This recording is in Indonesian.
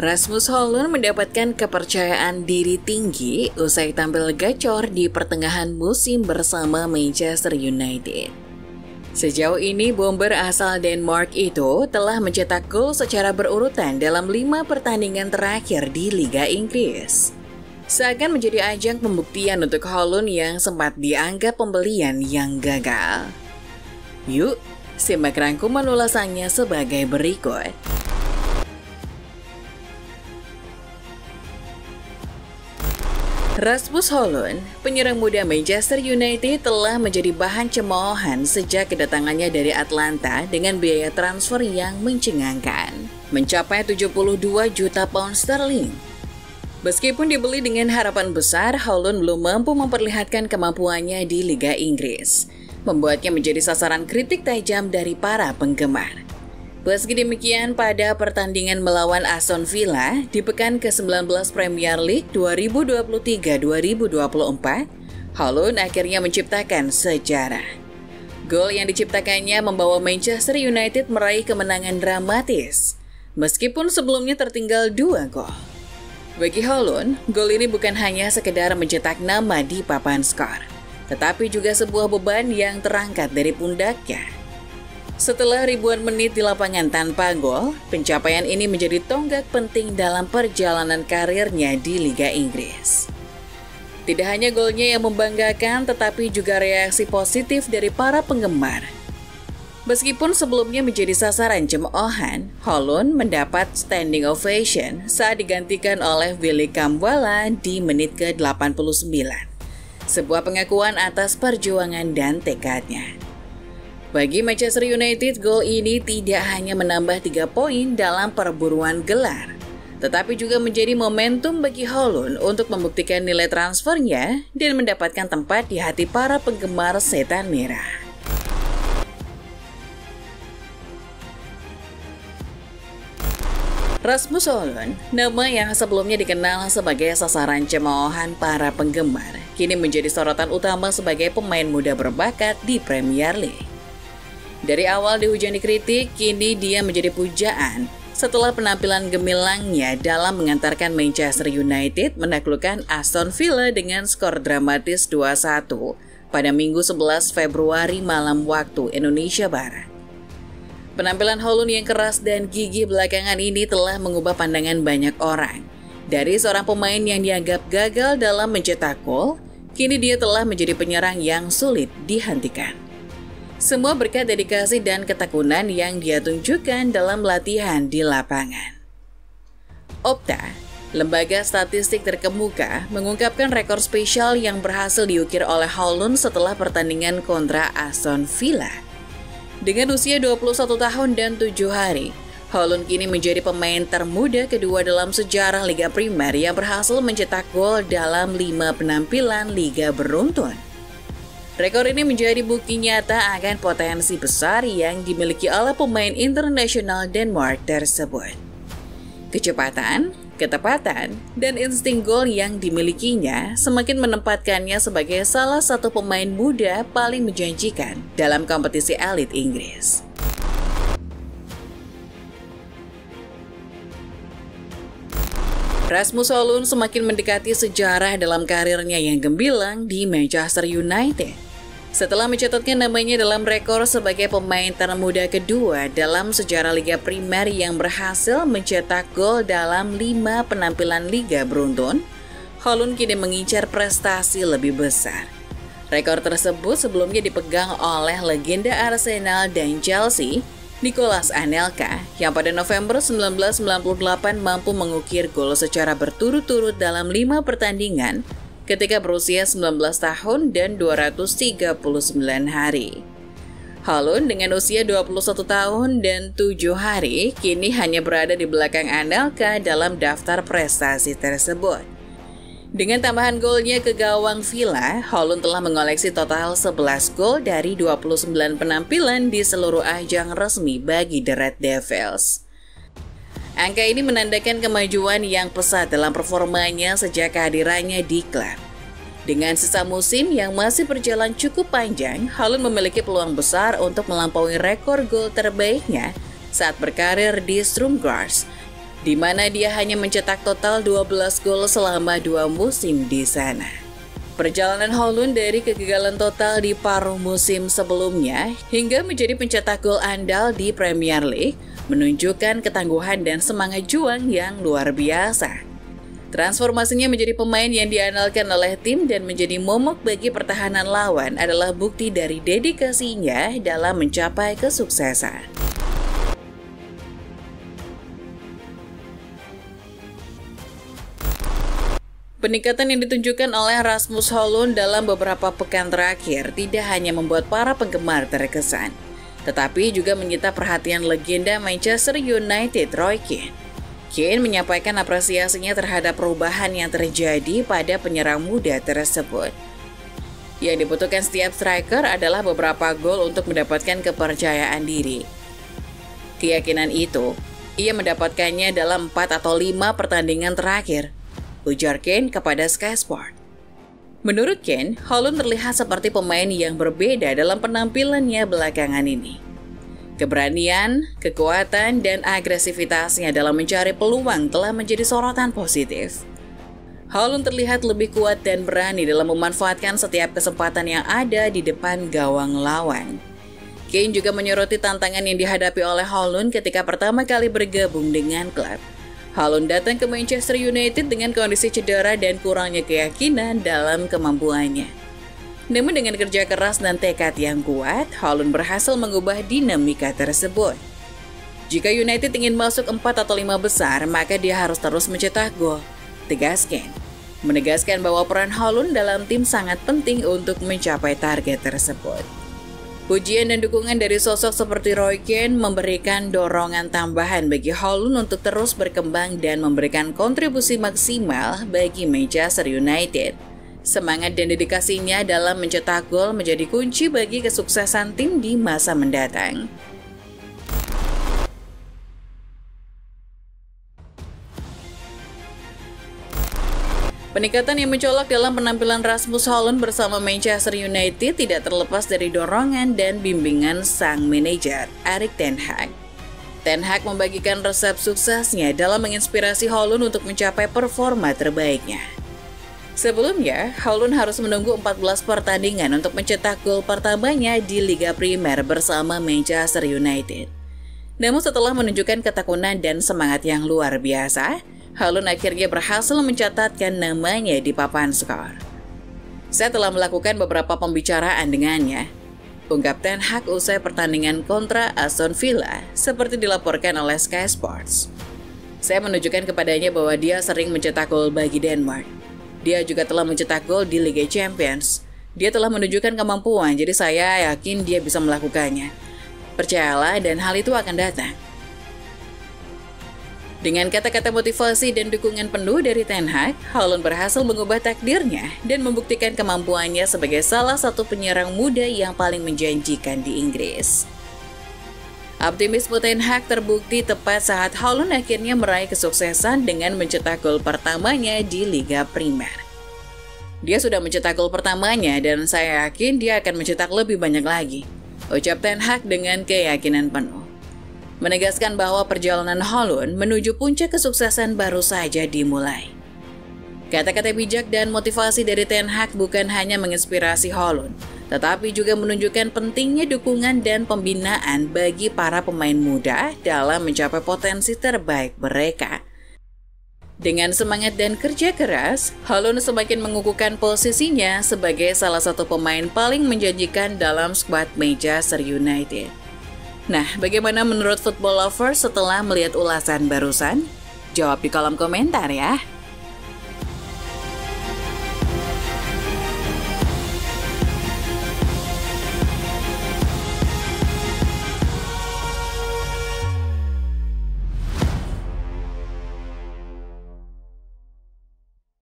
Rasmus Højlund mendapatkan kepercayaan diri tinggi usai tampil gacor di pertengahan musim bersama Manchester United. Sejauh ini, bomber asal Denmark itu telah mencetak gol secara berurutan dalam 5 pertandingan terakhir di Liga Inggris. Seakan menjadi ajang pembuktian untuk Højlund yang sempat dianggap pembelian yang gagal. Yuk, simak rangkuman ulasannya sebagai berikut. Rasmus Højlund, penyerang muda Manchester United, telah menjadi bahan cemoohan sejak kedatangannya dari Atlanta dengan biaya transfer yang mencengangkan, mencapai 72 juta pound sterling. Meskipun dibeli dengan harapan besar, Højlund belum mampu memperlihatkan kemampuannya di Liga Inggris, membuatnya menjadi sasaran kritik tajam dari para penggemar. Meski demikian, pada pertandingan melawan Aston Villa di pekan ke-19 Premier League 2023-2024, Højlund akhirnya menciptakan sejarah. Gol yang diciptakannya membawa Manchester United meraih kemenangan dramatis, meskipun sebelumnya tertinggal 2 gol. Bagi Højlund, gol ini bukan hanya sekedar mencetak nama di papan skor, tetapi juga sebuah beban yang terangkat dari pundaknya. Setelah ribuan menit di lapangan tanpa gol, pencapaian ini menjadi tonggak penting dalam perjalanan karirnya di Liga Inggris. Tidak hanya golnya yang membanggakan, tetapi juga reaksi positif dari para penggemar. Meskipun sebelumnya menjadi sasaran cemoohan, Højlund mendapat standing ovation saat digantikan oleh Willy Kambwala di menit ke-89. Sebuah pengakuan atas perjuangan dan tekadnya. Bagi Manchester United, gol ini tidak hanya menambah 3 poin dalam perburuan gelar, tetapi juga menjadi momentum bagi Højlund untuk membuktikan nilai transfernya dan mendapatkan tempat di hati para penggemar setan merah. Rasmus Højlund, nama yang sebelumnya dikenal sebagai sasaran cemoohan para penggemar, kini menjadi sorotan utama sebagai pemain muda berbakat di Premier League. Dari awal dihujani kritik, kini dia menjadi pujaan setelah penampilan gemilangnya dalam mengantarkan Manchester United menaklukkan Aston Villa dengan skor dramatis 2-1 pada Minggu 11 Februari malam waktu Indonesia Barat. Penampilan Højlund yang keras dan gigih belakangan ini telah mengubah pandangan banyak orang. Dari seorang pemain yang dianggap gagal dalam mencetak gol, kini dia telah menjadi penyerang yang sulit dihentikan. Semua berkat dedikasi dan ketekunan yang dia tunjukkan dalam latihan di lapangan. Opta, lembaga statistik terkemuka, mengungkapkan rekor spesial yang berhasil diukir oleh Højlund setelah pertandingan kontra Aston Villa. Dengan usia 21 tahun dan 7 hari, Højlund kini menjadi pemain termuda kedua dalam sejarah Liga Primer yang berhasil mencetak gol dalam 5 penampilan liga beruntun. Rekor ini menjadi bukti nyata akan potensi besar yang dimiliki oleh pemain internasional Denmark tersebut. Kecepatan, ketepatan, dan insting gol yang dimilikinya semakin menempatkannya sebagai salah satu pemain muda paling menjanjikan dalam kompetisi elit Inggris. Rasmus Højlund semakin mendekati sejarah dalam karirnya yang gemilang di Manchester United. Setelah mencatatkan namanya dalam rekor sebagai pemain termuda kedua dalam sejarah Liga Primer yang berhasil mencetak gol dalam 5 penampilan liga beruntun, Højlund kini mengincar prestasi lebih besar. Rekor tersebut sebelumnya dipegang oleh legenda Arsenal dan Chelsea, Nicolas Anelka, yang pada November 1998 mampu mengukir gol secara berturut-turut dalam 5 pertandingan ketika berusia 19 tahun dan 239 hari. Højlund dengan usia 21 tahun dan 7 hari kini hanya berada di belakang Anelka dalam daftar prestasi tersebut. Dengan tambahan golnya ke gawang Villa, Højlund telah mengoleksi total 11 gol dari 29 penampilan di seluruh ajang resmi bagi The Red Devils. Angka ini menandakan kemajuan yang pesat dalam performanya sejak kehadirannya di klub. Dengan sisa musim yang masih berjalan cukup panjang, Højlund memiliki peluang besar untuk melampaui rekor gol terbaiknya saat berkarir di Strømsgodset, di mana dia hanya mencetak total 12 gol selama 2 musim di sana. Perjalanan Højlund dari kegagalan total di paruh musim sebelumnya hingga menjadi pencetak gol andal di Premier League menunjukkan ketangguhan dan semangat juang yang luar biasa. Transformasinya menjadi pemain yang diandalkan oleh tim dan menjadi momok bagi pertahanan lawan adalah bukti dari dedikasinya dalam mencapai kesuksesan. Peningkatan yang ditunjukkan oleh Rasmus Højlund dalam beberapa pekan terakhir tidak hanya membuat para penggemar terkesan, tetapi juga menyita perhatian legenda Manchester United Roy Keane. Keane menyampaikan apresiasinya terhadap perubahan yang terjadi pada penyerang muda tersebut. Yang dibutuhkan setiap striker adalah beberapa gol untuk mendapatkan kepercayaan diri. Keyakinan itu, ia mendapatkannya dalam 4 atau 5 pertandingan terakhir, ujar Keane kepada Sky Sport. Menurut Keane, Højlund terlihat seperti pemain yang berbeda dalam penampilannya belakangan ini. Keberanian, kekuatan, dan agresivitasnya dalam mencari peluang telah menjadi sorotan positif. Højlund terlihat lebih kuat dan berani dalam memanfaatkan setiap kesempatan yang ada di depan gawang lawan. Keane juga menyoroti tantangan yang dihadapi oleh Højlund ketika pertama kali bergabung dengan klub. Højlund datang ke Manchester United dengan kondisi cedera dan kurangnya keyakinan dalam kemampuannya. Namun dengan kerja keras dan tekad yang kuat, Højlund berhasil mengubah dinamika tersebut. Jika United ingin masuk 4 atau 5 besar, maka dia harus terus mencetak gol, tegas Keane. Menegaskan bahwa peran Højlund dalam tim sangat penting untuk mencapai target tersebut. Pujian dan dukungan dari sosok seperti Roy Keane memberikan dorongan tambahan bagi Højlund untuk terus berkembang dan memberikan kontribusi maksimal bagi Manchester United. Semangat dan dedikasinya dalam mencetak gol menjadi kunci bagi kesuksesan tim di masa mendatang. Peningkatan yang mencolok dalam penampilan Rasmus Højlund bersama Manchester United tidak terlepas dari dorongan dan bimbingan sang manajer, Erik ten Hag. Ten Hag membagikan resep suksesnya dalam menginspirasi Højlund untuk mencapai performa terbaiknya. Sebelumnya, Højlund harus menunggu 14 pertandingan untuk mencetak gol pertamanya di Liga Primer bersama Manchester United. Namun setelah menunjukkan ketekunan dan semangat yang luar biasa, Højlund akhirnya berhasil mencatatkan namanya di papan skor. Saya telah melakukan beberapa pembicaraan dengannya, ungkap Ten Hag usai pertandingan kontra Aston Villa, seperti dilaporkan oleh Sky Sports. Saya menunjukkan kepadanya bahwa dia sering mencetak gol bagi Denmark. Dia juga telah mencetak gol di Liga Champions. Dia telah menunjukkan kemampuan, jadi saya yakin dia bisa melakukannya. Percayalah dan hal itu akan datang. Dengan kata-kata motivasi dan dukungan penuh dari Ten Hag, Højlund berhasil mengubah takdirnya dan membuktikan kemampuannya sebagai salah satu penyerang muda yang paling menjanjikan di Inggris. Optimisme Ten Hag terbukti tepat saat Højlund akhirnya meraih kesuksesan dengan mencetak gol pertamanya di Liga Primer. Dia sudah mencetak gol pertamanya dan saya yakin dia akan mencetak lebih banyak lagi, ucap Ten Hag dengan keyakinan penuh. Menegaskan bahwa perjalanan Højlund menuju puncak kesuksesan baru saja dimulai. Kata-kata bijak dan motivasi dari Ten Hag bukan hanya menginspirasi Højlund, tetapi juga menunjukkan pentingnya dukungan dan pembinaan bagi para pemain muda dalam mencapai potensi terbaik mereka. Dengan semangat dan kerja keras, Højlund semakin mengukuhkan posisinya sebagai salah satu pemain paling menjanjikan dalam skuad Manchester United. Nah, bagaimana menurut Football Lovers setelah melihat ulasan barusan? Jawab di kolom komentar ya!